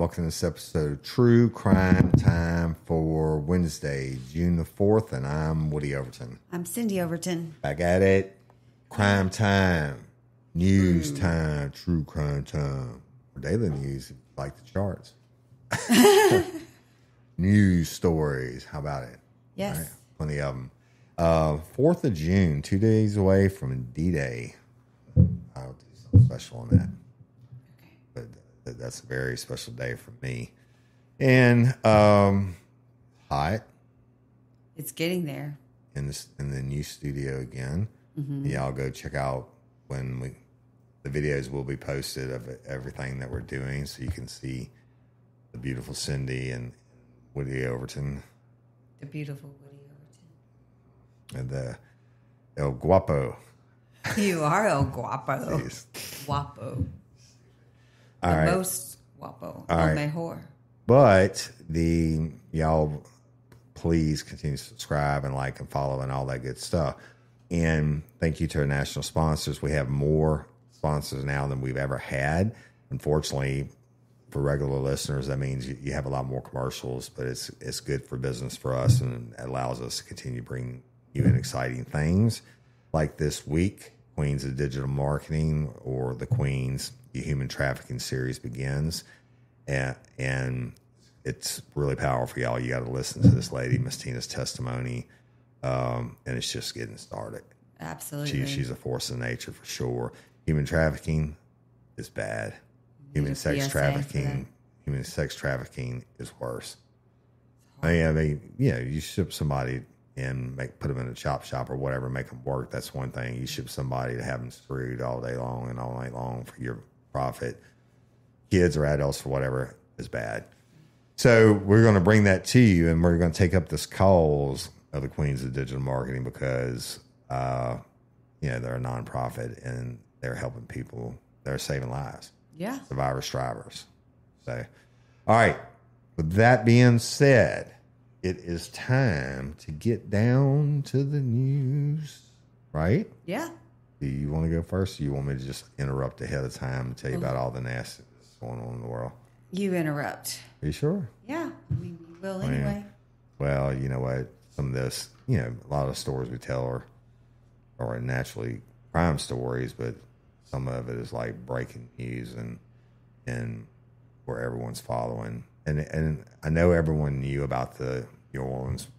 welcome to this episode of True Crime Time for Wednesday, June the 4th, and I'm Woody Overton. I'm Cindy Overton. Back at it. Crime time. News time. True crime time. Daily news, like the charts. News stories. How about it? Yes. Right, plenty of them. 4th of June, 2 days away from D-Day. I'll do something special on that. Okay. But that's a very special day for me. And hot. It's getting there. In the new studio again. Mm-hmm. Y'all go check out when the videos will be posted of everything that we're doing, so you can see the beautiful Cindy and Woody Overton. The beautiful Woody Overton. And the El Guapo. You are El Guapo. Yes. Guapo. All the right. most guapo. All El right. mejor. But y'all please continue to subscribe and like and follow and all that good stuff. And thank you to our national sponsors. We have more sponsors now than we've ever had. Unfortunately, for regular listeners, that means you have a lot more commercials, but it's good for business for us, and it allows us to continue to bring you in exciting things. Like this week, Queens of Digital Marketing, or the Queens, the Human Trafficking series begins. And it's really powerful, y'all. You got to listen to this lady, Miss Tina's testimony. And it's just getting started. Absolutely. She's a force of nature for sure. Human trafficking is bad. Human sex trafficking is worse. I mean, you ship somebody and put them in a chop shop or whatever, make them work. That's one thing. You ship somebody to have them screwed all day long and all night long for your profit. Kids or adults or whatever is bad. So we're going to bring that to you, and we're going to take up this cause of the Queens of Digital Marketing because, they're a nonprofit and they're helping people. They're saving lives. Yeah. Survivor strivers. So, all right. With that being said, it is time to get down to the news, right? Yeah. Do you want to go first, or you want me to just interrupt ahead of time and tell you about all the nasty that's going on in the world? You interrupt. Are you sure? Yeah. I mean, you will anyway. Well, you know what? Some of this, a lot of stories we tell are naturally crime stories, but some of it is like breaking news and where everyone's following. And I know everyone knew about the New Orleans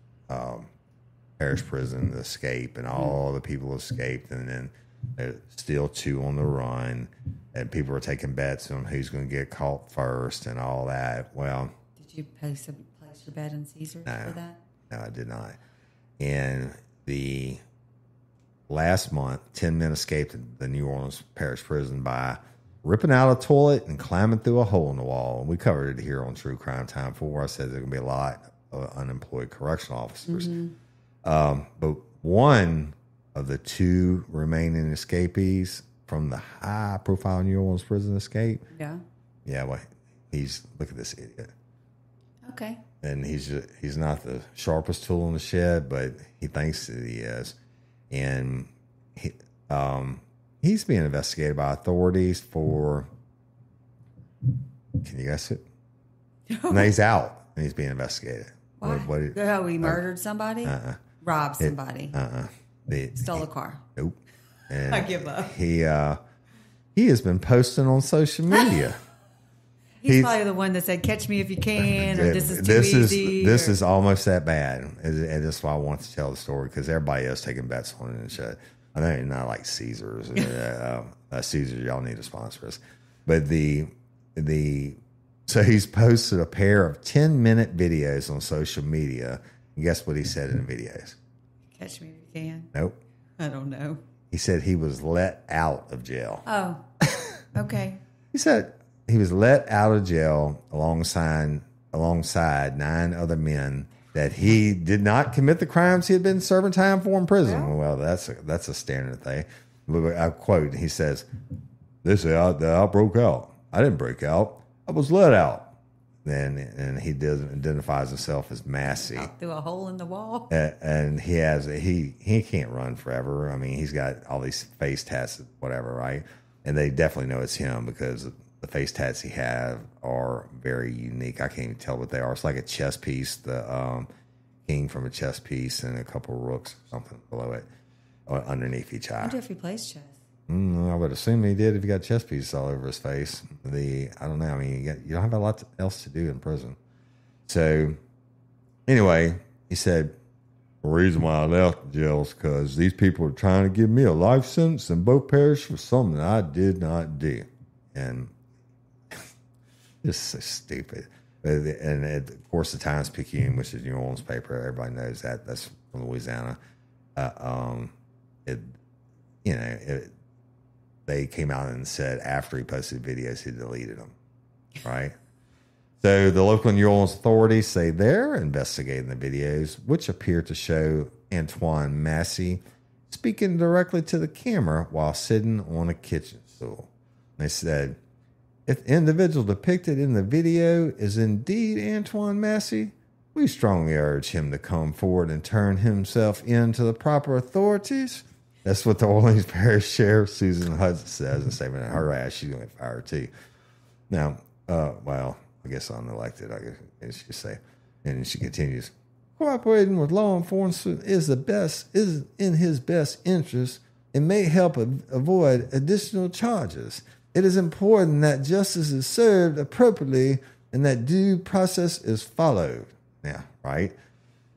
parish prison escape, and all the people escaped, and then there's still 2 on the run, and people are taking bets on who's going to get caught first and all that. Well, did you place your bet in Caesars for that? No, I did not. And the last month, 10 men escaped the New Orleans parish prison by ripping out a toilet and climbing through a hole in the wall. And we covered it here on True Crime Time 4. I said there's going to be a lot of unemployed correctional officers. Mm-hmm. But one of the 2 remaining escapees from the high-profile New Orleans prison escape. Yeah. Yeah, well, look at this idiot. Okay. And he's not the sharpest tool in the shed, but he thinks that he is. And he's being investigated by authorities for, can you guess it? No, he's out and he's being investigated. Why? He murdered somebody? Robbed somebody? Stole a car? Nope. And I give up. He has been posting on social media. He's probably the one that said, "Catch me if you can," or "This is too easy." This is almost that bad, and that's why I want to tell the story, because everybody else taking bets on it and shit. I know it's not like Caesars. Caesars, y'all need to sponsor us. But so he's posted a pair of 10-minute videos on social media. And guess what he said in the videos? Catch me if you can. Nope. I don't know. He said he was let out of jail. Oh, okay. He said he was let out of jail alongside 9 other men that he did not commit the crimes he had been serving time for in prison. Well, that's a standard thing. I quote, he says, I broke out. I didn't break out. I was let out. And he identifies himself as Massey. Through a hole in the wall. And he can't run forever. I mean, he's got all these face tats, whatever, right? And they definitely know it's him because the face tats he have are very unique. I can't even tell what they are. It's like a chess piece, the king from a chess piece, and a couple of rooks or something below it, or underneath each eye. I wonder if he plays chess. I would assume he did if he got chess pieces all over his face. I don't know. I mean, you don't have a lot else to do in prison. So, anyway, he said, the reason why I left the jail is because these people are trying to give me a life sentence and both perish for something I did not do. And it's so stupid. And of course, the Times-Picayune, which is New Orleans paper, everybody knows that. That's from Louisiana. They came out and said after he posted videos, he deleted them, right? So the local New Orleans authorities say they're investigating the videos, which appear to show Antoine Massey speaking directly to the camera while sitting on a kitchen stool. They said, if the individual depicted in the video is indeed Antoine Massey, we strongly urge him to come forward and turn himself in to the proper authorities. That's what the Orleans Parish Sheriff Susan Hudson says in a statement. Her ass, she's going to get fired too. Now, I guess unelected, I guess you say. And she continues, cooperating with law enforcement is in his best interest and may help avoid additional charges. It is important that justice is served appropriately and that due process is followed. Yeah, right?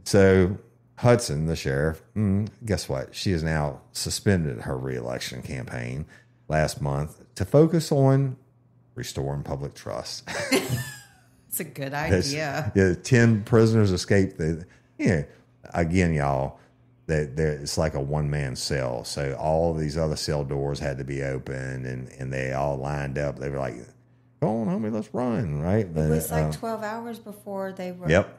So Hudson, the sheriff, guess what? She has now suspended her reelection campaign last month to focus on restoring public trust. It's a good idea. 10 prisoners escaped. Again, y'all, it's like a one-man cell. So all these other cell doors had to be opened, and they all lined up. They were like, go on, homie, let's run, right? But, it was like 12 hours before they were... Yep.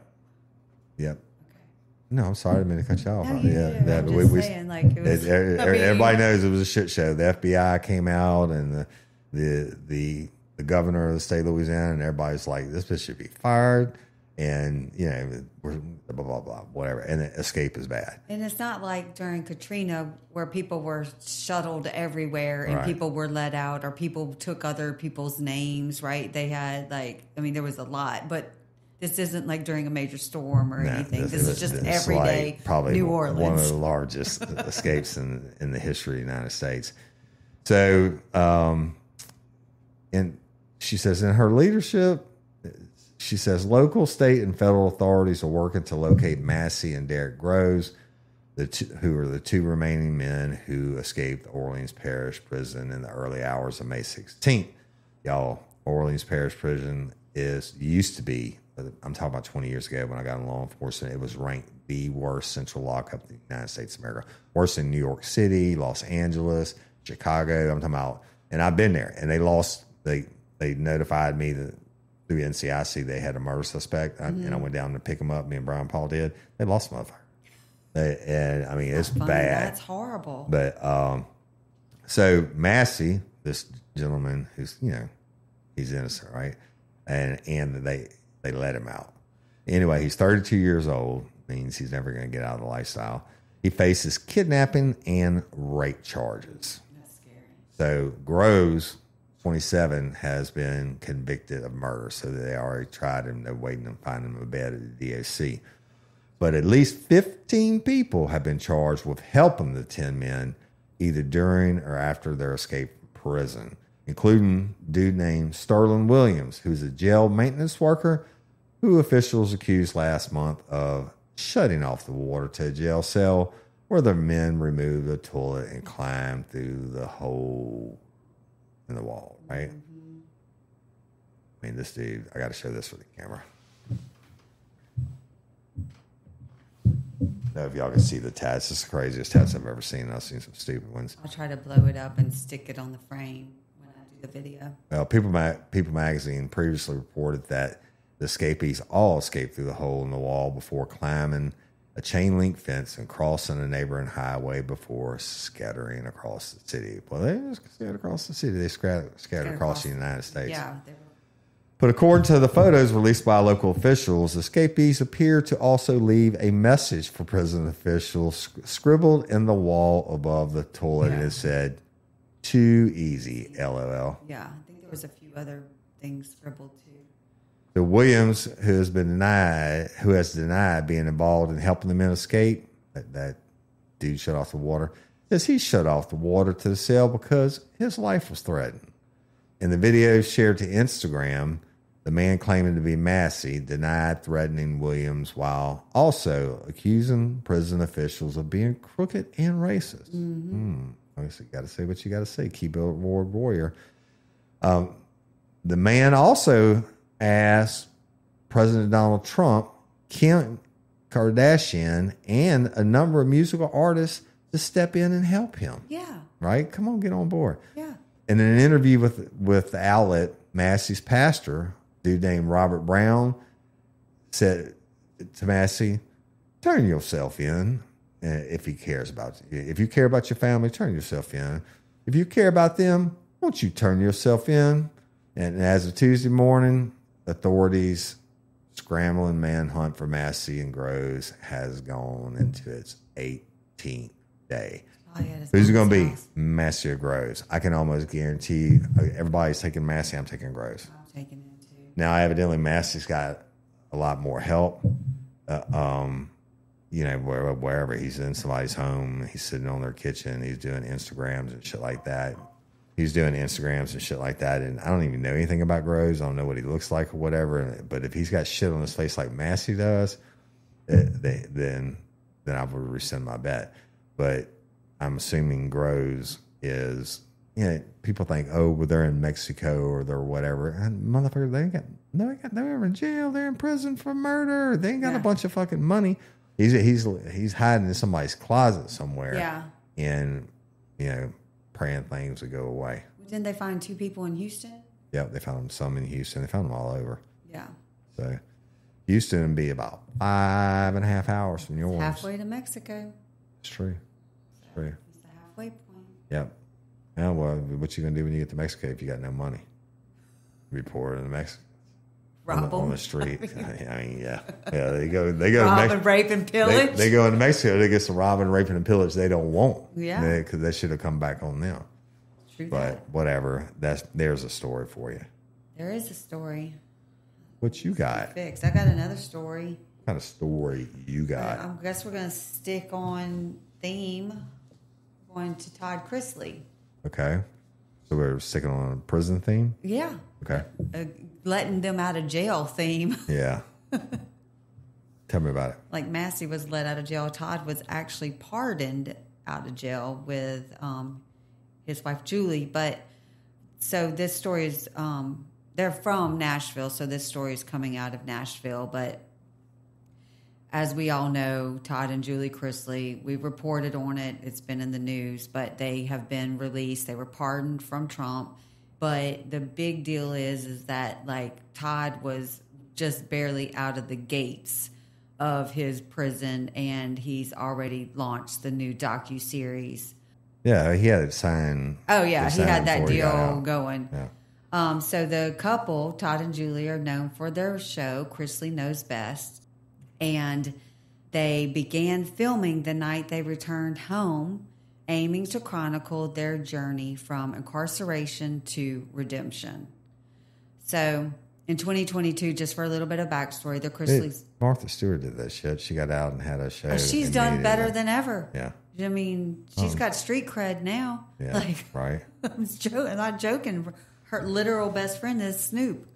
No, I'm sorry, I didn't mean to cut you off. No, I'm just saying, like, it was... everybody knows it was a shit show. The FBI came out, and the governor of the state of Louisiana, and everybody's like, this bitch should be fired, and, we're blah, blah, blah, whatever. And escape is bad. And it's not like during Katrina where people were shuttled everywhere and people were let out or people took other people's names, right? They had, there was a lot, but... This isn't like during a major storm or anything. This is just everyday like probably New Orleans. One of the largest escapes in the history of the United States. So, and she says in her leadership, she says local, state, and federal authorities are working to locate Massey and Derek Groves, who are the two remaining men who escaped Orleans Parish Prison in the early hours of May 16th. Y'all, Orleans Parish Prison used to be, I'm talking about 20 years ago when I got in law enforcement, it was ranked the worst central lockup in the United States of America. Worse than New York City, Los Angeles, Chicago. I'm talking about, and I've been there. And they notified me that through NCIC they had a murder suspect, and I went down to pick him up. Me and Brian Paul did. They lost the motherfucker. And I mean, it's bad. That's horrible. But so Massey, this gentleman who's he's innocent, right? And they let him out. Anyway, he's 32 years old. Means he's never going to get out of the lifestyle. He faces kidnapping and rape charges. That's scary. So Groves, 27, has been convicted of murder. So they already tried him. They're waiting to find him a bed at the DOC. But at least 15 people have been charged with helping the 10 men either during or after their escape from prison, including a dude named Sterling Williams, who's a jail maintenance worker who officials accused last month of shutting off the water to a jail cell where the men removed the toilet and climbed through the hole in the wall, right? Mm-hmm. I mean, this dude, I got to show this for the camera. I don't know if y'all can see the tats. This is the craziest tats I've ever seen. I've seen some stupid ones. I'll try to blow it up and stick it on the frame when I do the video. Well, People Magazine previously reported that the escapees all escaped through the hole in the wall before climbing a chain link fence and crossing a neighboring highway before scattering across the city. Well, they just scattered across the city. They scattered across the United States. Yeah. But according to the photos released by local officials, escapees appear to also leave a message for prison officials scribbled in the wall above the toilet. And it said, "Too easy, LOL." Yeah, I think there there was a few other things scribbled too. So Williams, who has denied being involved in helping the men escape, that dude shut off the water, says he shut off the water to the cell because his life was threatened. In the video shared to Instagram, the man claiming to be Massey denied threatening Williams while also accusing prison officials of being crooked and racist. Obviously, got to say what you got to say. Keyboard warrior. The man also asked President Donald Trump, Kim Kardashian, and a number of musical artists to step in and help him. Yeah. Right? Come on, get on board. Yeah. And in an interview with the outlet, Massey's pastor, a dude named Robert Brown, said to Massey, turn yourself in if he cares about you. If you care about your family, turn yourself in. If you care about them, won't you turn yourself in? And as of Tuesday morning, authorities' scrambling manhunt for Massey and Groves has gone into its 18th day. Oh, yeah, Who's it going to be? Massey or Groves? I can almost guarantee everybody's taking Massey. I'm taking Groves. I'm taking it too. Now, evidently, Massey's got a lot more help. Wherever he's in somebody's home, he's sitting on their kitchen, he's doing Instagrams and shit like that. And I don't even know anything about Groves. I don't know what he looks like or whatever. But if he's got shit on his face like Massey does, then I would rescind my bet. But I'm assuming Groves is, people think, oh, well, they're in Mexico or they're whatever. And motherfucker, they're in jail. They're in prison for murder. They ain't got a bunch of fucking money. He's hiding in somebody's closet somewhere. Yeah. And, praying things would go away. Didn't they find 2 people in Houston? Yep, they found some in Houston. They found them all over. Yeah. So Houston would be about 5.5 hours from yours. Halfway to Mexico. It's true. It's true. It's the halfway point. Yep. Now, well, what you gonna do when you get to Mexico if you got no money? Be poor in Mexico. Rob on the street. Yeah. They go rob to Mexico. And rape and pillage. They go into Mexico. They get some robbing, raping, and pillage they don't want. Yeah. Because that should have come back on them. True but that. whatever. There's a story for you. There is a story. What you got? Fixed. I got another story. What kind of story you got? I guess we're going to stick on theme. Going to Todd Chrisley. Okay. So we're sticking on a prison theme? Yeah. Okay. Letting them out of jail theme. Yeah. Tell me about it. Like Massey was let out of jail. Todd was actually pardoned out of jail with his wife Julie. But so this story is, they're from Nashville. So this story is coming out of Nashville. But as we all know, Todd and Julie Chrisley, we reported on it. It's been in the news, but they have been released. They were pardoned from Trump. But the big deal is that like Todd was just barely out of the gates of his prison, and he's already launched the new docuseries. Yeah, he had it signed. Oh yeah, he had that deal going. Yeah. So the couple, Todd and Julie, are known for their show, Chrisley Knows Best. And they began filming the night they returned home, aiming to chronicle their journey from incarceration to redemption. So in 2022, just for a little bit of backstory, the Chrisleys... Martha Stewart did that shit. She got out and had a show. She's done better than ever. Yeah. I mean, she's got street cred now. Yeah, right. I'm not joking. Her literal best friend is Snoop.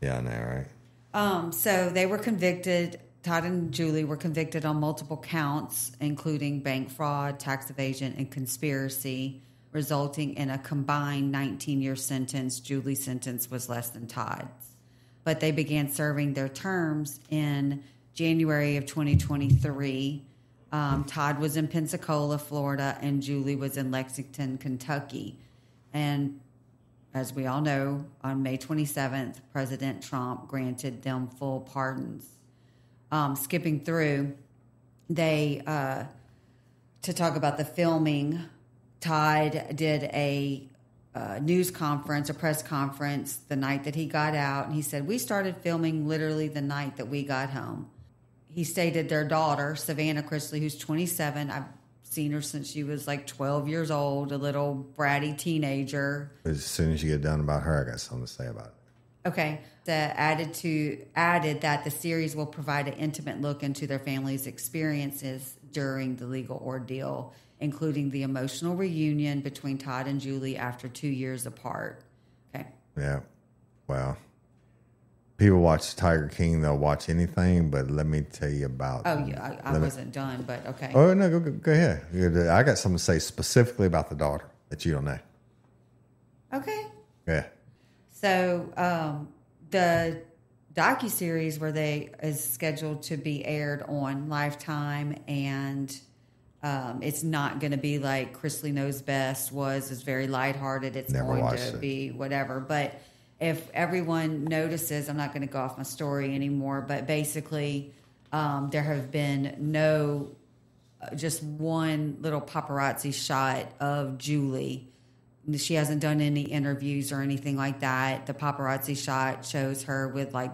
Yeah, I know, right? So they were convicted. Todd and Julie were convicted on multiple counts, including bank fraud, tax evasion, and conspiracy, resulting in a combined 19-year sentence. Julie's sentence was less than Todd's. But they began serving their terms in January of 2023. Todd was in Pensacola, Florida, and Julie was in Lexington, Kentucky. And as we all know, on May 27th, President Trump granted them full pardons. Skipping through, to talk about the filming, Todd did a news conference, a press conference the night that he got out. And he said, we started filming literally the night that we got home. He stated their daughter, Savannah Chrisley, who's 27, I've seen her since she was like 12 years old, a little bratty teenager. As soon as you get done about her, I got something to say about it. Okay. Added that the series will provide an intimate look into their family's experiences during the legal ordeal, including the emotional reunion between Todd and Julie after 2 years apart. Okay. Yeah. Well, people watch Tiger King, they'll watch anything, but let me tell you about... Oh, yeah, I wasn't done, but okay. Oh, no, go ahead. I got something to say specifically about the daughter that you don't know. Okay. Yeah. So, the docuseries is scheduled to be aired on Lifetime, and it's not going to be like Chrisley Knows Best was. It's very lighthearted. It's going to be whatever. But if everyone notices, I'm not going to go off my story anymore, but basically there have been just one little paparazzi shot of Julie. She hasn't done any interviews or anything like that. The paparazzi shot shows her with like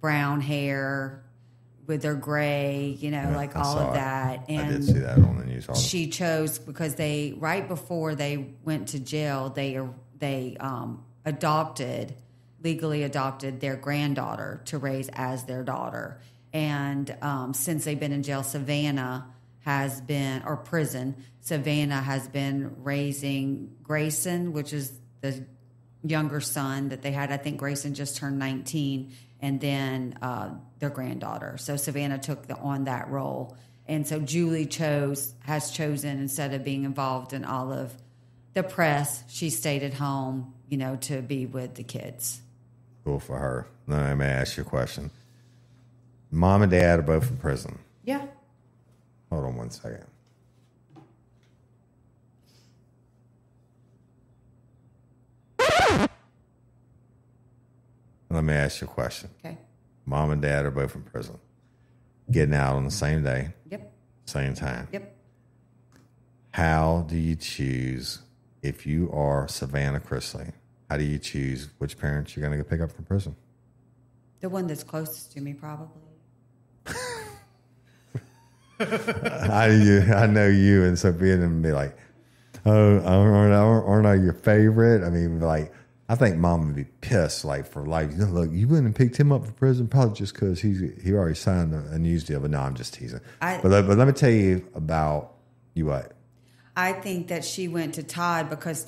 brown hair, with her gray, like all of that. And I did see that on the news. She chose because right before they went to jail, they legally adopted their granddaughter to raise as their daughter. And since they've been in jail, Savannah has been raising Grayson, which is the younger son that they had. I think Grayson just turned 19, and then their granddaughter. So Savannah took on that role. And so Julie has chosen, instead of being involved in all of the press, she stayed at home, to be with the kids. Cool for her. Now, let me ask you a question. Mom and Dad are both in prison. Yeah. Hold on one second. Let me ask you a question. Okay. Mom and Dad are both in prison. Getting out on the same day. Yep. Same time. Yep. How do you choose, if you are Savannah Chrisley, how do you choose which parents you're going to pick up from prison? The one that's closest to me, probably. I know you and Sophia and be like, oh, aren't I your favorite? I mean, like, I think Mom would be pissed, like, for life. Look, you wouldn't have picked him up for prison probably just because he already signed a news deal. But no, I'm just teasing. But let me tell you about you what. I think that she went to Todd because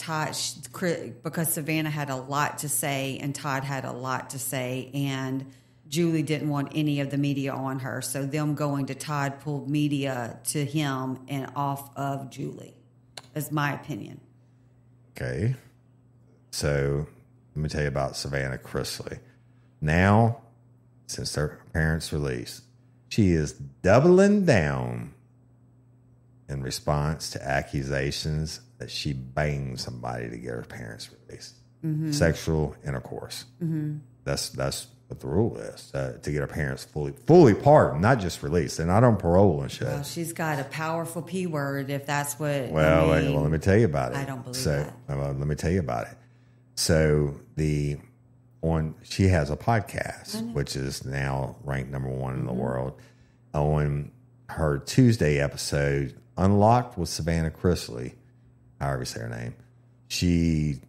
Savannah had a lot to say and Todd had a lot to say, and Julie didn't want any of the media on her. So them going to Todd pulled media to him and off of Julie, is my opinion. Okay. So let me tell you about Savannah Chrisley. Now, since her parents' release, she is doubling down in response to accusations that she banged somebody to get her parents released. Mm-hmm. Sexual intercourse. Mm-hmm. That's what the rule is, to get her parents fully pardoned, not just released. They're not on parole and shit. Well, she's got a powerful P word if that's what. Well, let me tell you about it. I don't believe that. Let me tell you about it. So she has a podcast, which is now ranked number 1 in the world. On her Tuesday episode, Unlocked with Savannah Chrisley, however you say her name, she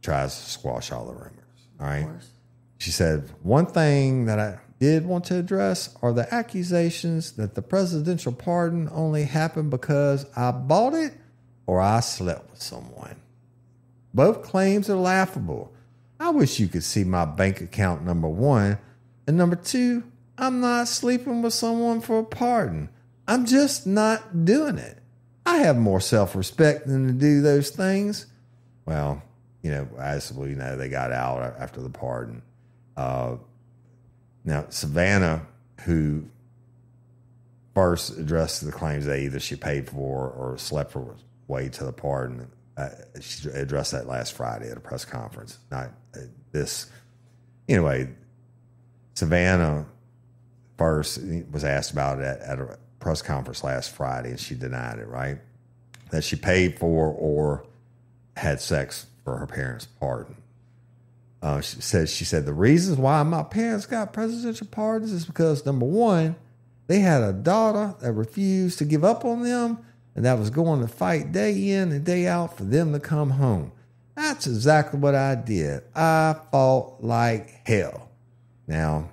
tries to squash all the rumors. All right. Of course. She said, one thing that I did want to address are the accusations that the presidential pardon only happened because I bought it or I slept with someone. Both claims are laughable. I wish you could see my bank account, number 1. And number 2, I'm not sleeping with someone for a pardon. I'm just not doing it. I have more self-respect than to do those things. Well, as we know, they got out after the pardon. Now, Savannah, who first addressed the claims that either she paid for or slept her way to the pardon, she addressed that last Friday at a press conference. Not this. Anyway, Savannah first was asked about it at a press conference last Friday, and she denied it, right? That she paid for or had sex for her parents' pardon. She said the reasons why my parents got presidential pardons is because, number 1, they had a daughter that refused to give up on them, and that was going to fight day in and day out for them to come home. That's exactly what I did. I fought like hell. Now,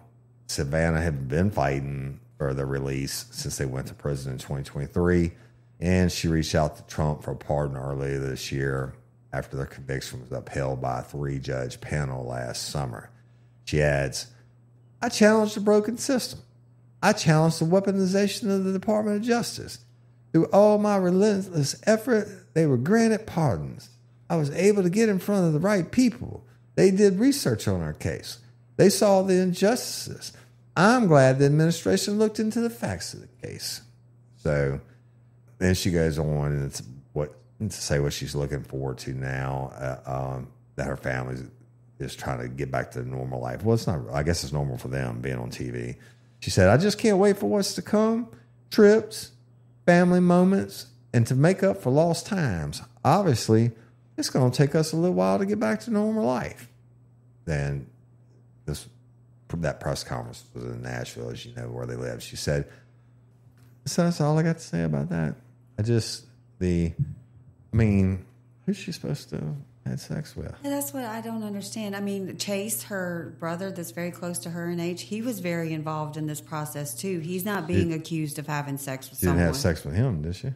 Savannah had been fighting for their release since they went to prison in 2023, and she reached out to Trump for a pardon earlier this year after their conviction was upheld by a 3-judge panel last summer. She adds, I challenged the broken system. I challenged the weaponization of the Department of Justice. Through all my relentless effort, they were granted pardons. I was able to get in front of the right people. They did research on our case. They saw the injustices. I'm glad the administration looked into the facts of the case. So then she goes on to say what she's looking forward to now, that her family is trying to get back to normal life. Well, it's not. I guess it's normal for them being on TV. She said, I just can't wait for what's to come. Trips, family moments, and to make up for lost times. Obviously, it's going to take us a little while to get back to normal life. Then that press conference was in Nashville, as you know, where they live. She said, so that's all I got to say about that. Who's she supposed to have sex with? Yeah, that's what I don't understand. I mean, Chase, her brother that's very close to her in age, he was very involved in this process too. He's not being accused of having sex with someone. She didn't have sex with him, did she?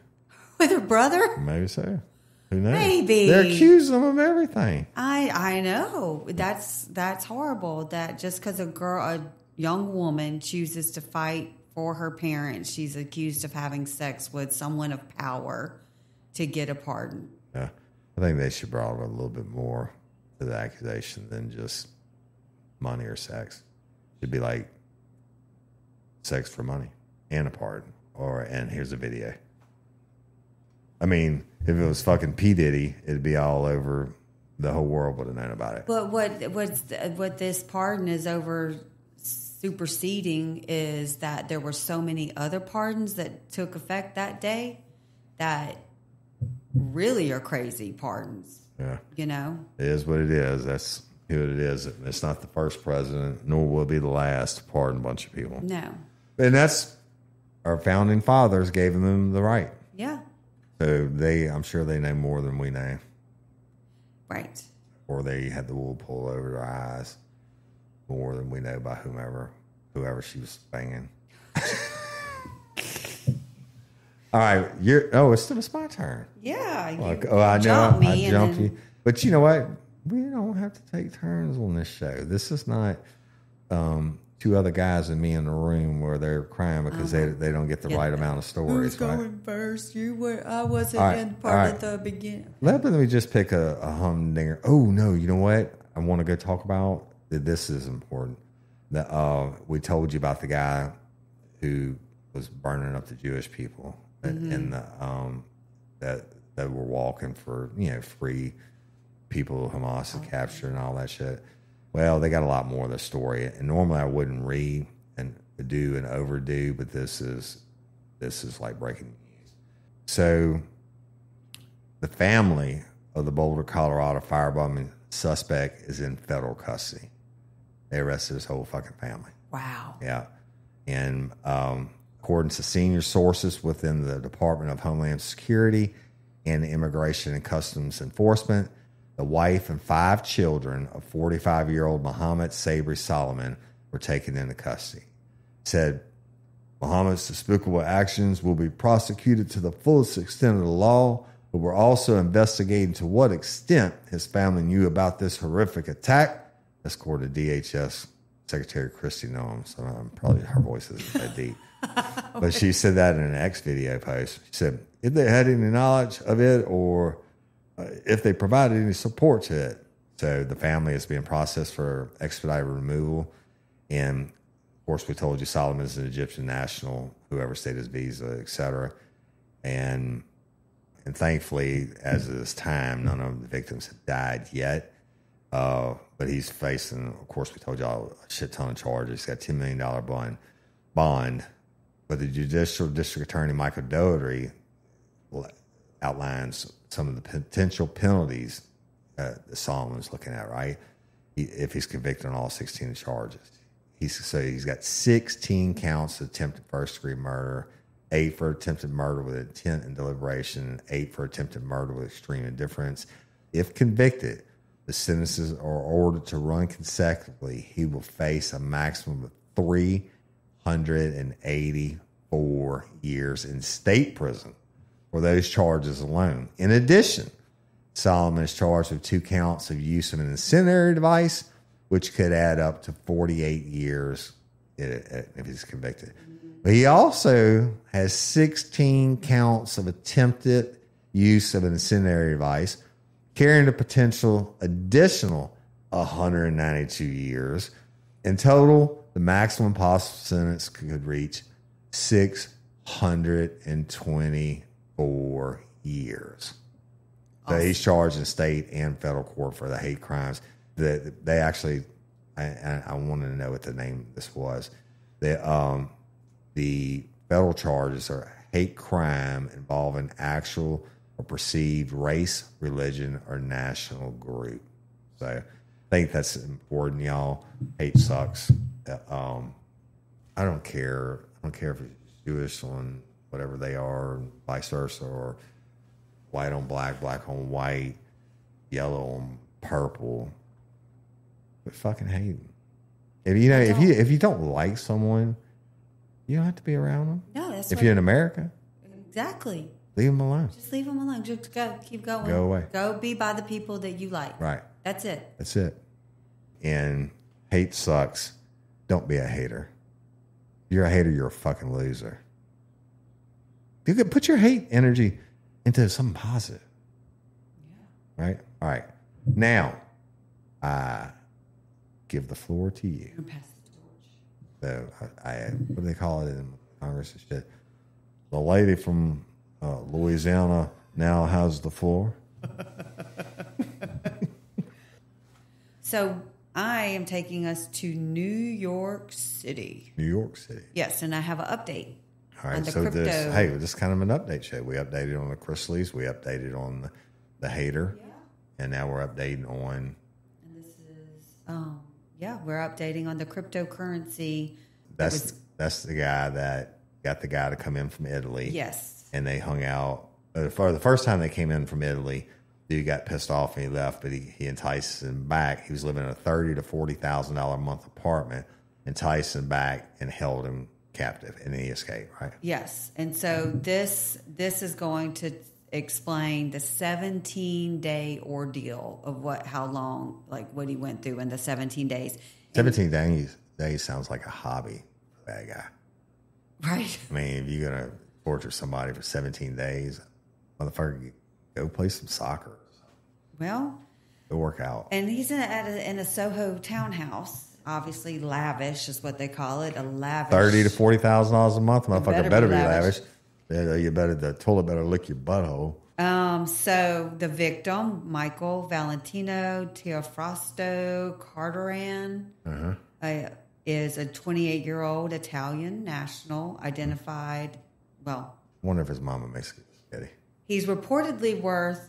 With her brother? Maybe so. Who knows? Maybe. They're accusing them of everything. I know. That's horrible. That just because a young woman chooses to fight for her parents, she's accused of having sex with someone of power to get a pardon. Yeah. I think they should broaden a little bit more to the accusation than just money or sex. It should be like sex for money and a pardon, and here's a video. I mean, if it was fucking P. Diddy, it'd be all over. The whole world would have known about it. But what this pardon is over superseding is that there were so many other pardons that took effect that day that really are crazy pardons. Yeah. You know? It is what it is. That's who it is. It's not the first president, nor will it be the last to pardon a bunch of people. No. And that's our founding fathers gave them the right. Yeah. So I'm sure they know more than we know. Right. Or they had the wool pulled over their eyes more than we know by whoever she was banging. All right, it's my turn. Yeah. I know I jumped you. But you know what? We don't have to take turns on this show. This is not two other guys and me in the room where they're crying because they don't get the right amount of stories. Who's going first? You were. I wasn't in part at the beginning. Let me just pick a humdinger. Oh no! You know what? I want to go talk about. This is important. That we told you about the guy who was burning up the Jewish people and that were walking for free people Hamas had captured and all that shit. Well, they got a lot more of the story, and normally I wouldn't read and do and overdo, but this is like breaking news. So, the family of the Boulder, Colorado firebombing suspect is in federal custody. They arrested his whole fucking family. Wow. Yeah, and according to senior sources within the Department of Homeland Security and Immigration and Customs Enforcement, the wife and 5 children of 45-year-old Mohammed Sabri Solomon were taken into custody. He said, Mohammed's despicable actions will be prosecuted to the fullest extent of the law, but we're also investigating to what extent his family knew about this horrific attack. That's according to DHS Secretary Kristi Noem. So probably her voice isn't that deep. But she said that in an X video post. She said, if they had any knowledge of it or if they provided any support to it. So the family is being processed for expedited removal. And, of course, we told you Solomon is an Egyptian national, whoever stayed his visa, et cetera. And thankfully, as of this time, none of the victims have died yet. But he's facing, of course, we told y'all a shit ton of charges. He's got a $10 million bond. But the Judicial District Attorney, Michael Dougherty, outlines some of the potential penalties that Solomon's looking at, right? If he's convicted on all 16 charges. He's got 16 counts of attempted first-degree murder, 8 for attempted murder with intent and deliberation, and 8 for attempted murder with extreme indifference. If convicted, the sentences are ordered to run consecutively. He will face a maximum of 384 years in state prison for those charges alone. In addition, Solomon is charged with 2 counts of use of an incendiary device, which could add up to 48 years if he's convicted. But he also has 16 counts of attempted use of an incendiary device, carrying a potential additional 192 years. In total, the maximum possible sentence could reach 624 years. So he's charged in state and federal court for the hate crimes. They actually, I wanted to know what the name of this was. The federal charges are hate crime involving actual or perceived race, religion, or national group. So I think that's important, y'all. Hate sucks. I don't care. I don't care if it's Jewish on whatever they are, vice versa, or white on black, black on white, yellow on purple. But fucking hate them. If you don't like someone, you don't have to be around them. No, that's if you're in America. Exactly. Leave them alone. Just leave them alone. Just go. Keep going. Go away. Go be by the people that you like. Right. That's it. That's it. And hate sucks. Don't be a hater. If you're a hater, you're a fucking loser. You could put your hate energy into something positive. Yeah. Right? All right. Now, I give the floor to you. Pass the torch. So, what do they call it in Congress and shit? The lady from Louisiana now has the floor. So I am taking us to New York City. New York City. Yes, and I have an update. All right, on the so crypto. this is kind of an update show. We updated on the Chrisleys, we updated on the hater, and now we're updating on. And this is, we're updating on the cryptocurrency. That's the guy that got the guy to come in from Italy. Yes. And they hung out. For the first time they came in from Italy, dude got pissed off and he left, but he enticed him back. He was living in a $30,000 to $40,000 a month apartment, enticed him back and held him captive, and then he escaped, right? Yes. And so this is going to explain the 17-day ordeal of how long, like what he went through in the 17 days. 17 days sounds like a hobby for that guy. Right. I mean, if you're going to torture somebody for 17 days, motherfucker, go play some soccer. Well, go work out. And he's in a Soho townhouse. Obviously, lavish is what they call it. A lavish $30,000 to $40,000 a month. Motherfucker better be lavish. The toilet better lick your butthole. So the victim, Michael Valentino Teofrasto Carteran, is a 28-year-old Italian national, identified. Well, I wonder if his mama makes spaghetti. He's reportedly worth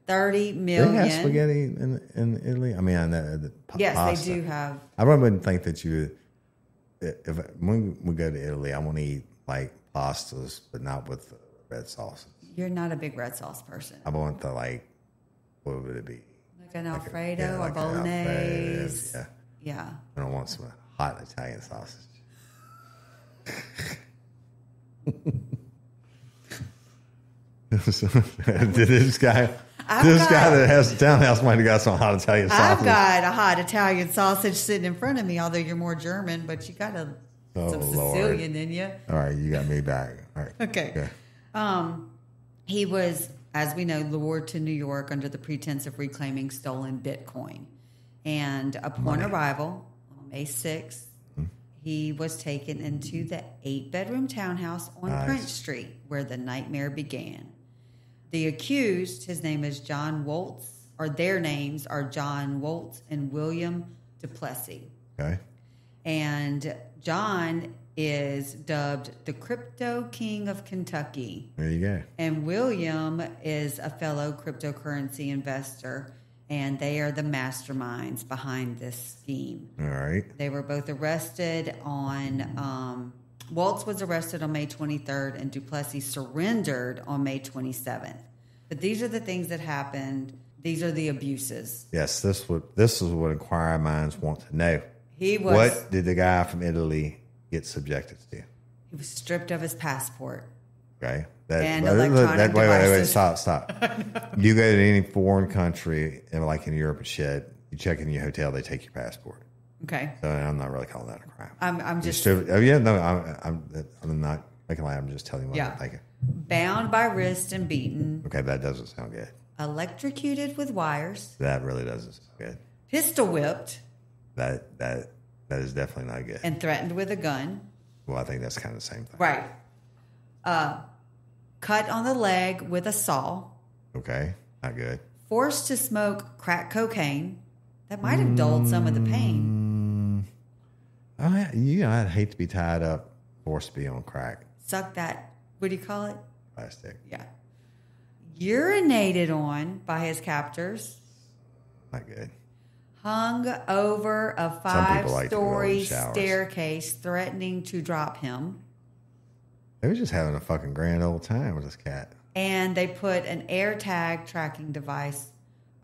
$30 million. They have spaghetti in Italy. I mean, yes, pasta. They do have. I wouldn't think that when we go to Italy, I want to eat like pastas, but not with red sauces. You're not a big red sauce person. I want the what would it be? Like an Alfredo or bolognese. Yeah. I don't want some hot Italian sausage. This guy that has the townhouse might have got some hot Italian sausage. I've got a hot Italian sausage sitting in front of me, although you're more German, but you got some Sicilian in you. All right, you got me back. All right. Okay. He was, as we know, lured to New York under the pretense of reclaiming stolen Bitcoin. And upon arrival on May 6th, he was taken into the 8-bedroom townhouse on Prince Street, where the nightmare began. The accused, his name is John Waltz, or their names are John Waltz and William Duplessis. Okay. And John is dubbed the Crypto King of Kentucky. There you go. And William is a fellow cryptocurrency investor, and they are the masterminds behind this scheme. All right. They were both arrested on Waltz was arrested on May 23rd, and Duplessis surrendered on May 27th. But these are the things that happened. These are the abuses. Yes, this is what inquiring minds want to know. What did the guy from Italy get subjected to? He was stripped of his passport. Okay. And electronic wait, devices. stop. You go to any foreign country, and like in Europe and shit, you check in your hotel, they take your passport. Okay. So I'm not really calling that a crime. I'm just... I'm not making light. I'm just telling you what I'm thinking. Bound by wrist and beaten. Okay, that doesn't sound good. Electrocuted with wires. That really doesn't sound good. Pistol whipped. That is definitely not good. And threatened with a gun. Well, I think that's kind of the same thing. Right. Cut on the leg with a saw. Okay, not good. Forced to smoke crack cocaine. That might have dulled some of the pain. I'd hate to be tied up, forced to be on crack. Suck that, what do you call it? Plastic. Yeah. Urinated on by his captors. Not good. Hung over a Some people like to go in 5-story showers. staircase, threatening to drop him. They were just having a fucking grand old time with this cat. And they put an AirTag tracking device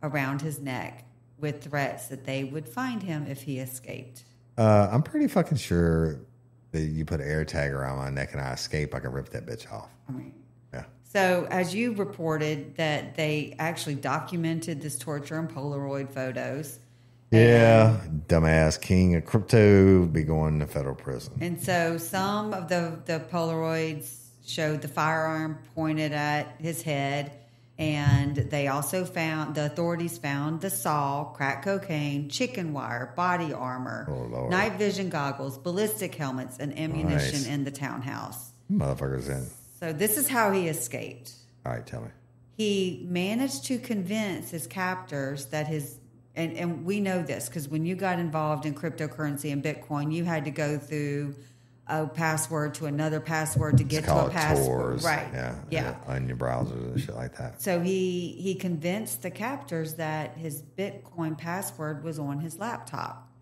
around his neck with threats that they would find him if he escaped. I'm pretty fucking sure that you put an AirTag around my neck and I escape, I can rip that bitch off. I mean, Yeah. so as you reported that they actually documented this torture in Polaroid photos. Yeah, dumbass king of crypto be going to federal prison. And so some of the Polaroids showed the firearm pointed at his head. And they also the authorities found the saw, crack cocaine, chicken wire, body armor, night vision goggles, ballistic helmets, and ammunition in the townhouse. Motherfuckers in. So this is how he escaped. All right, tell me. He managed to convince his captors that and we know this because when you got involved in cryptocurrency and Bitcoin, you had to go through a password to another password to get to a password. Tours. Right. Yeah. On your browsers and shit like that. So he convinced the captors that his Bitcoin password was on his laptop.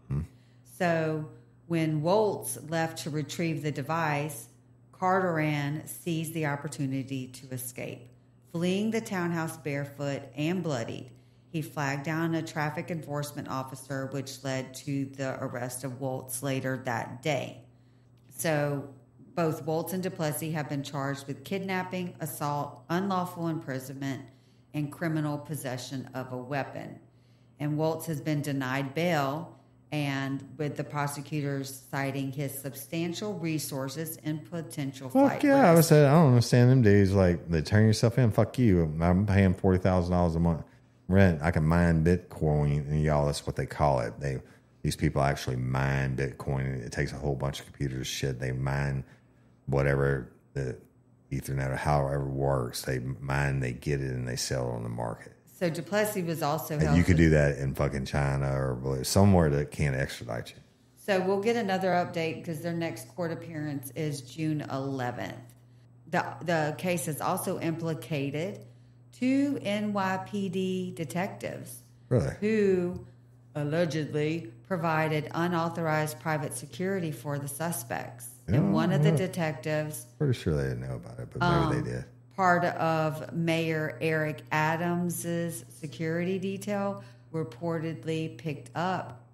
So when Waltz left to retrieve the device, Carteran seized the opportunity to escape. Fleeing the townhouse barefoot and bloodied, he flagged down a traffic enforcement officer, which led to the arrest of Waltz later that day. So both Waltz and Duplessis have been charged with kidnapping, assault, unlawful imprisonment, and criminal possession of a weapon. And Waltz has been denied bail, and with the prosecutors citing his substantial resources and potential Fuck flight yeah, risk. I don't understand them dudes. Like, they turn yourself in. Fuck you. I'm paying $40,000 a month rent. I can mine Bitcoin, and y'all, that's what they call it. These people actually mine Bitcoin. It takes a whole bunch of computers shit. They mine whatever the Ethernet or however it works. They mine, they get it, and they sell it on the market. So Duplessis was also And held. you could do that in fucking China or somewhere that can't extradite you. So we'll get another update because their next court appearance is June 11th. The case has also implicated 2 NYPD detectives Really? who allegedly provided unauthorized private security for the suspects. And one of the detectives, Pretty sure they didn't know about it, but maybe they did. part of Mayor Eric Adams's security detail, reportedly picked up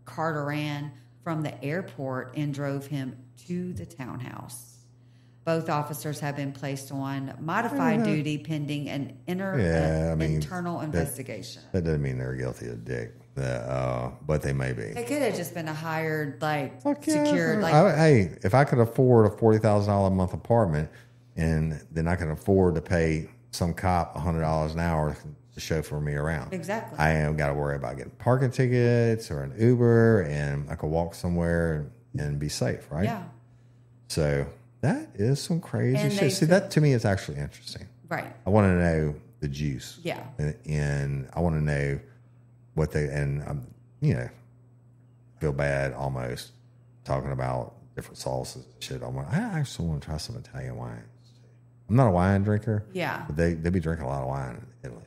Carteran from the airport and drove him to the townhouse. Both officers have been placed on modified duty pending an internal investigation. That doesn't mean they're guilty of dick, but they may be. It could have just been a hired, Fuck yeah. secured, Hey, if I could afford a $40,000 a month apartment, and then I can afford to pay some cop $100 an hour to chauffeur me around. Exactly. I ain't got to worry about getting parking tickets or an Uber, and I could walk somewhere and be safe, right? Yeah. So that is some crazy And shit. See, that to me is actually interesting. Right. I want to know the juice. Yeah. And I want to know what they, and feel bad almost talking about different sauces and shit. I actually want to try some Italian wine. I'm not a wine drinker. Yeah. But they be drinking a lot of wine in Italy.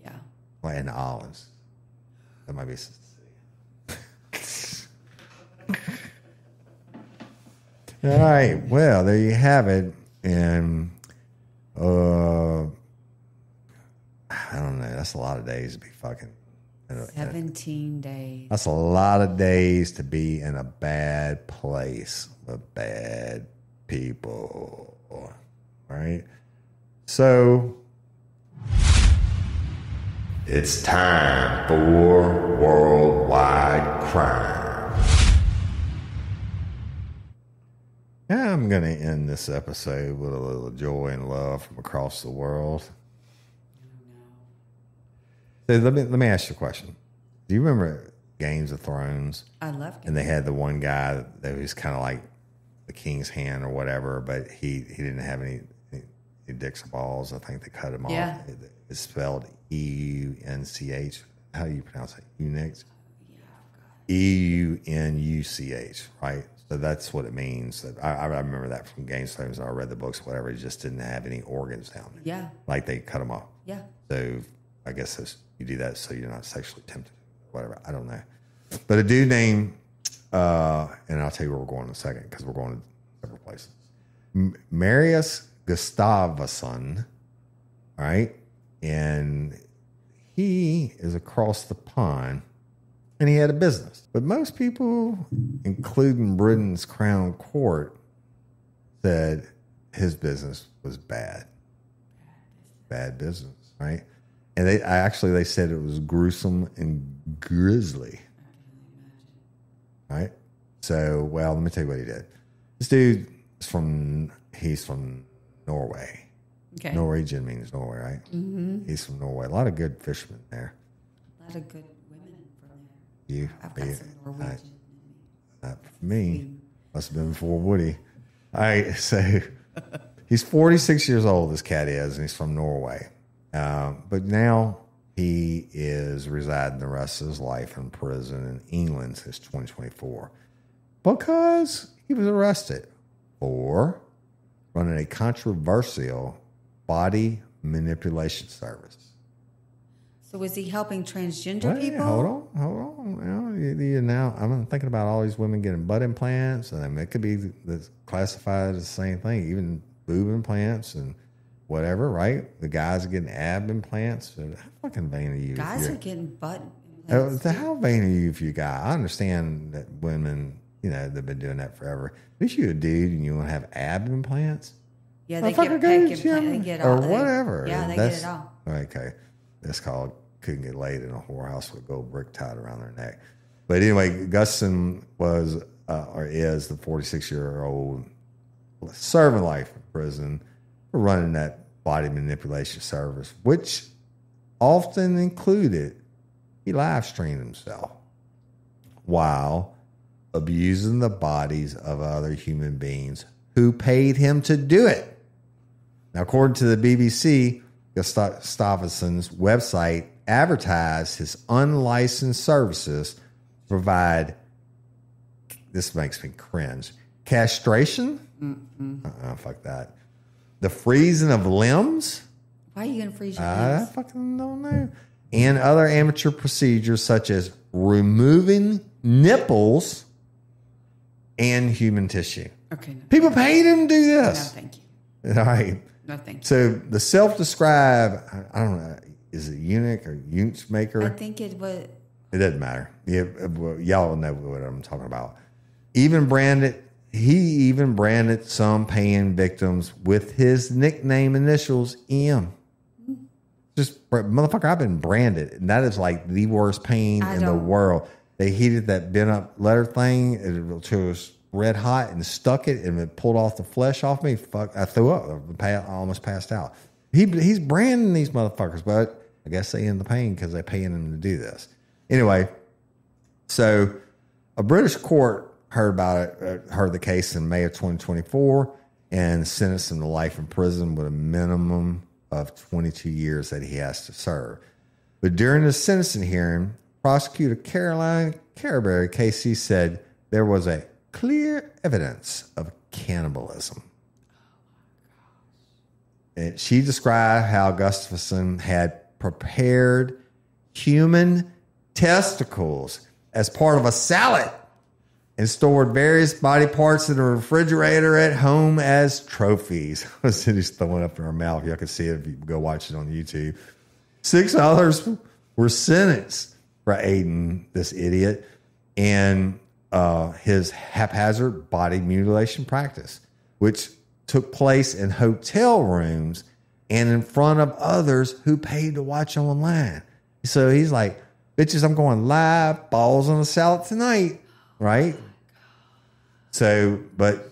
Yeah. Like in the olives. That might be. All right. Well, there you have it. And I don't know. That's a lot of days to be fucking. 17 days. That's a lot of days to be in a bad place with bad people. All right. So it's time for Worldwide Crime. Yeah, I'm going to end this episode with a little joy and love from across the world. So let me ask you a question. Do you remember Games of Thrones? I love Games. And they had the one guy that was kind of like the king's hand or whatever, but he didn't have any dicks or balls. I think they cut him off. It's spelled E-U-N-C-H. How do you pronounce it? Eunuch? E-U-N-U-C-H, right? So that's what it means. I remember that from Games of Thrones. I read the books, whatever. He just didn't have any organs down there. Yeah. Like they cut him off. Yeah. So I guess you do that so you're not sexually tempted. Whatever. I don't know. But a dude named, and I'll tell you where we're going in a second because we're going to several places. Marius Gustavsson, right? And he is across the pond. And he had a business. But most people, including Britain's Crown Court, said his business was bad. Bad business, right? And they said it was gruesome and grisly. Right? So, well, let me tell you what he did. This dude he's from Norway. Okay. Norwegian means Norway, right? Mm-hmm. He's from Norway. A lot of good fishermen there. A lot of good women from there. I've got some Norwegian. Not for me. Must have been before Woody. All right, so he's 46 years old, this cat is, and he's from Norway. But now he is residing the rest of his life in prison in England since 2024 because he was arrested for running a controversial body manipulation service. So was he helping transgender people? Hold on. Now I'm thinking about all these women getting butt implants, and it could be classified as the same thing, even boob implants and whatever, right? The guys are getting ab implants. How fucking vain are you? Guys are getting butt implants. How vain are you if you guy? I understand that women, they've been doing that forever. At least you're a dude and you want to have ab implants. Yeah, they get pec implants. They get all or whatever. Yeah, they get it all. Okay. That's called couldn't get laid in a whorehouse with a gold brick tied around their neck. But anyway, Guston was or is the 46-year-old serving life in prison for running that body manipulation service, which often included he live streamed himself while abusing the bodies of other human beings who paid him to do it. Now, according to the BBC, Gustafsson's website advertised his unlicensed services to provide, this makes me cringe, castration? Fuck that. The freezing of limbs? Why are you going to freeze your limbs? I fucking don't know. And other amateur procedures such as removing nipples and human tissue. Okay. No. People paid him to do this. No, thank you. All right. No, thank you. So the self-described, I don't know, is it eunuch or eunuch maker? I think it was. It doesn't matter. Yeah, y'all know what I'm talking about. He even branded some paying victims with his nickname initials EM. Just motherfucker, I've been branded, and that is like the worst pain in the world. They heated that bent up leather thing until it was red hot and stuck it, and it pulled off the flesh off me. Fuck, I threw up. I almost passed out. He's branding these motherfuckers, but I guess they in the pain because they're paying him to do this. Anyway, so a British court heard the case in May of 2024 and sentenced him to life in prison with a minimum of 22 years that he has to serve. But during the sentencing hearing, prosecutor Caroline Carberry, KC, said there was a clear evidence of cannibalism. And she described how Gustafsson had prepared human testicles as part of a salad and stored various body parts in a refrigerator at home as trophies. Cindy's throwing up in her mouth. Y'all can see it if you go watch it on YouTube. 6 others were sentenced for aiding this idiot and his haphazard body mutilation practice, which took place in hotel rooms and in front of others who paid to watch online. So he's like, bitches, I'm going live, balls on the salad tonight, right? So, but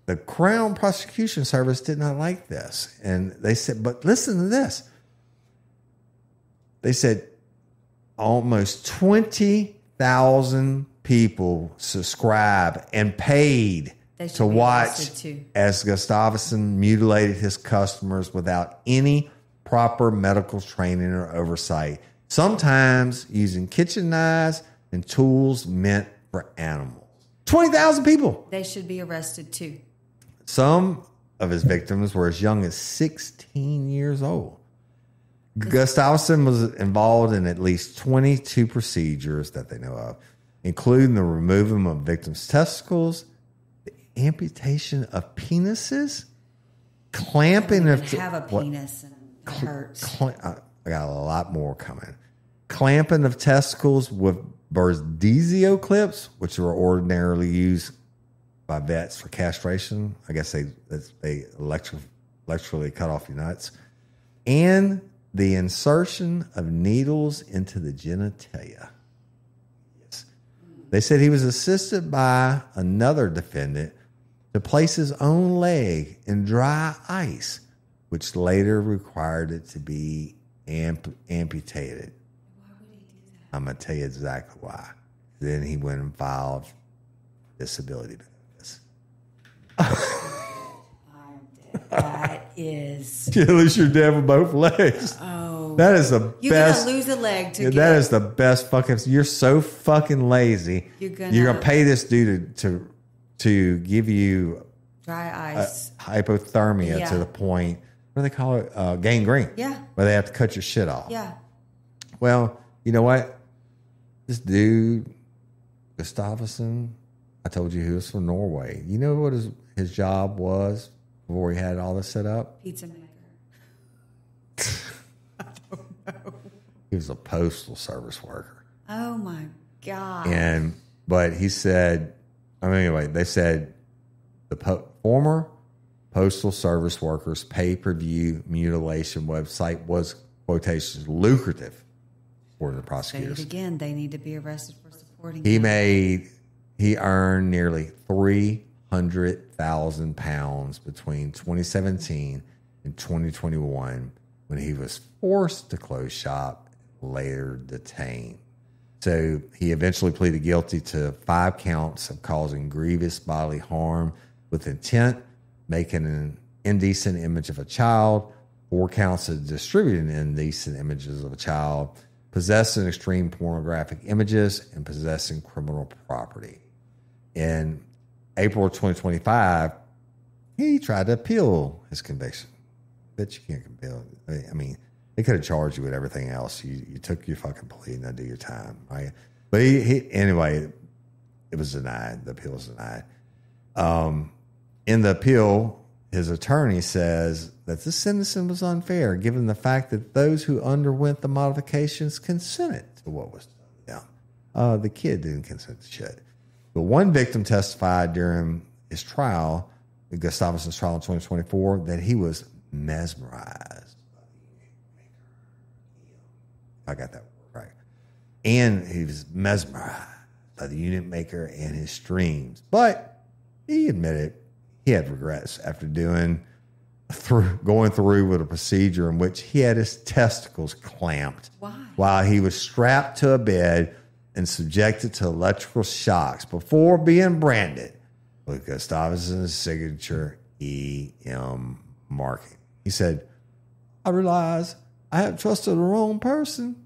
the Crown Prosecution Service did not like this. And they said, but listen to this. They said almost 20,000 people subscribed and paid to watch as Gustafsson mutilated his customers without any proper medical training or oversight, sometimes using kitchen knives and tools meant for animals. 20,000 people. They should be arrested too. Some of his victims were as young as 16 years old. Gustafsson was involved in at least 22 procedures that they know of, including the removal of victims' testicles, amputation of penises, clamping of have a penis and it hurts. I got a lot more coming. Clamping of testicles with Burdizio clips, which are ordinarily used by vets for castration. I guess they electrically cut off your nuts, and the insertion of needles into the genitalia. Yes, they said he was assisted by another defendant to place his own leg in dry ice, which later required it to be amputated. Why would he do that? I'm going to tell you exactly why. Then he went and filed disability benefits. That is... At least you're dead with both legs. Oh. That is the you're best. You're going to lose a leg to That get... is the best fucking... You're so fucking lazy. You're gonna pay this dude to give you dry ice, hypothermia to the point, what do they call it? Gangrene. Yeah. Where they have to cut your shit off. Yeah. Well, you know what? This dude, Gustafsson, I told you he was from Norway. You know what his job was before he had all this set up? Pizza maker. I don't know. He was a postal service worker. Oh my God. But he said, anyway, they said the former postal service workers pay-per-view mutilation website was, quotations, lucrative for the prosecutors. Say it again, they need to be arrested for supporting He earned nearly 300,000 pounds between 2017 and 2021 when he was forced to close shop and later detained. So he eventually pleaded guilty to 5 counts of causing grievous bodily harm with intent, making an indecent image of a child, 4 counts of distributing indecent images of a child, possessing extreme pornographic images, and possessing criminal property. In April of 2025, he tried to appeal his conviction. But you can't appeal. I mean, they could have charged you with everything else. You took your fucking plea and now do your time, right? But anyway, it was denied. The appeal was denied. In the appeal, his attorney says that this sentencing was unfair, given the fact that those who underwent the modifications consented to what was done. Yeah. The kid didn't consent to shit. But one victim testified during his trial, Gustafsson's trial in 2024, that he was mesmerized. I got that right. And he was mesmerized by the unit maker and his streams. But he admitted he had regrets after going through with a procedure in which he had his testicles clamped. Why? While he was strapped to a bed and subjected to electrical shocks before being branded with Gustafsson's signature EM marking. He said, I realized I have trusted the wrong person.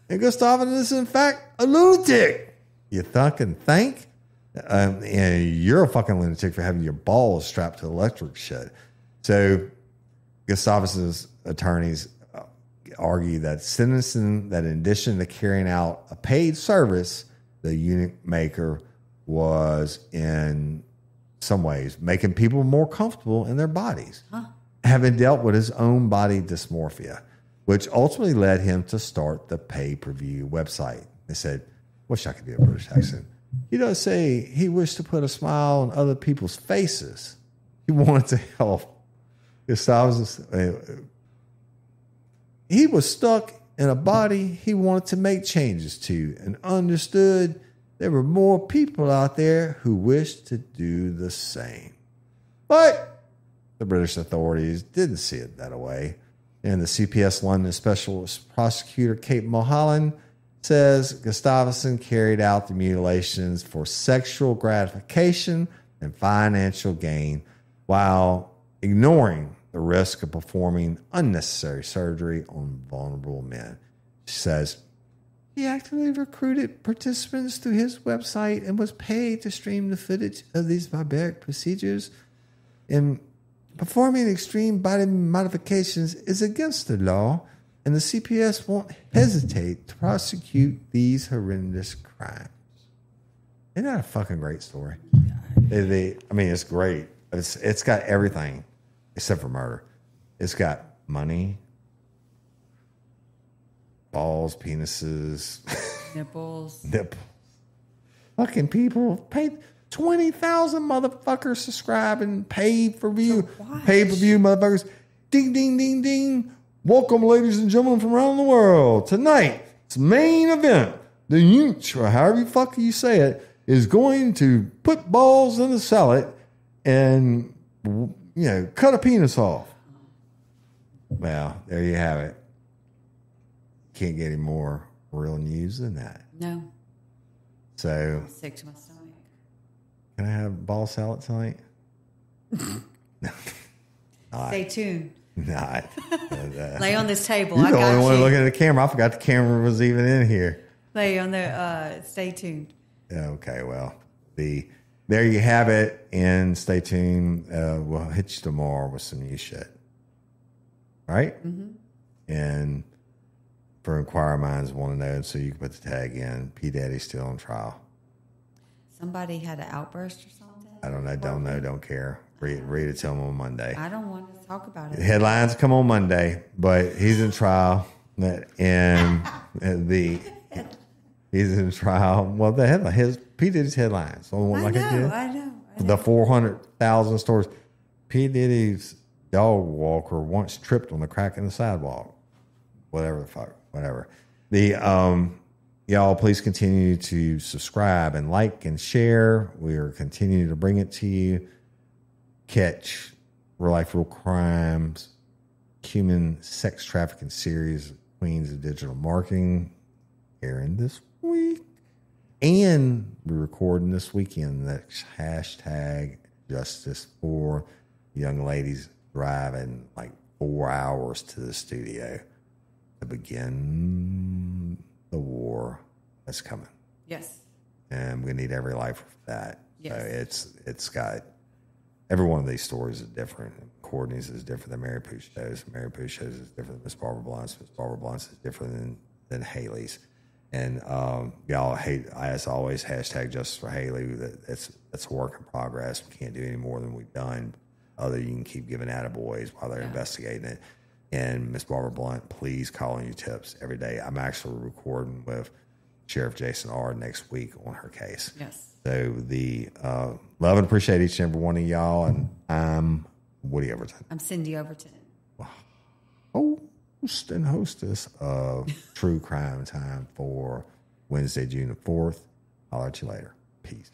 And Gustafsson is, in fact, a lunatic. You fucking think? And you're a fucking lunatic for having your balls strapped to electric shit. So Gustafsson's attorneys argue that sentencing that in addition to carrying out a paid service, the unit maker was in some ways making people more comfortable in their bodies, having dealt with his own body dysmorphia, which ultimately led him to start the pay-per-view website. They said, wish I could do a British accent. He does say he wished to put a smile on other people's faces. He wanted to help. He was stuck in a body he wanted to make changes to and understood there were more people out there who wished to do the same. But the British authorities didn't see it that way. And the CPS London Special Prosecutor Kate Mulholland says Gustafsson carried out the mutilations for sexual gratification and financial gain while ignoring the risk of performing unnecessary surgery on vulnerable men. She says, he actively recruited participants through his website and was paid to stream the footage of these barbaric procedures. And performing extreme body modifications is against the law, and the CPS won't hesitate to prosecute these horrendous crimes. Isn't that a fucking great story? It's great. It's got everything except for murder. It's got money, balls, penises, nipples. Fucking people pay 20,000 motherfuckers subscribe and pay per view motherfuckers. Ding, ding, ding, ding. Welcome, ladies and gentlemen from around the world. Tonight's main event, the Yunch, or however the fuck you say it, is going to put balls in a salad and, cut a penis off. Well, there you have it. Can't get any more real news than that. No. So, sick to my stomach. Can I have ball salad tonight? No. Stay tuned. Not. Lay on this table. You're the only one looking at the camera. I forgot the camera was even in here. Lay on the. Stay tuned. Okay. Well, there you have it. And stay tuned. We'll hit you tomorrow with some new shit. Right. Mm-hmm. And for inquiring minds want to know, so you can put the tag in. P. Daddy's still on trial. Somebody had an outburst or something? I don't know. Don't know. Don't care. Read it to him on Monday. I don't want to talk about it. The headlines come on Monday, but he's in trial. And he's in trial. Well, the headline, P. Diddy's headlines. I know. The 400,000 stories. P. Diddy's dog walker once tripped on the crack in the sidewalk. Whatever the fuck. Whatever. Y'all, please continue to subscribe and like and share. We are continuing to bring it to you. Catch Real Life, Real Crimes, Human Sex Trafficking Series, Queens of Digital Marketing, airing this week. And we're recording this weekend the hashtag Justice for young ladies driving like 4 hours to the studio to begin the war that's coming. Yes. And we need every life for that. Yes. So it's got, every one of these stories is different. Courtney's is different than Mary Pouchot's. Mary Pouchot's is different than Miss Barbara Blunt's. Miss Barbara Blunt's is different than Haley's. And y'all, as always, hashtag Justice for Haley. That's a work in progress. We can't do any more than we've done. Other, you can keep giving attaboys while they're investigating it. And Miss Barbara Blunt, please call in your tips every day. I'm actually recording with Sheriff Jason R. next week on her case. Yes. So love and appreciate each and every one of y'all. And I'm Woody Overton. I'm Cindy Overton. Host and hostess of True Crime Time for Wednesday, June the 4th. I'll let you later. Peace.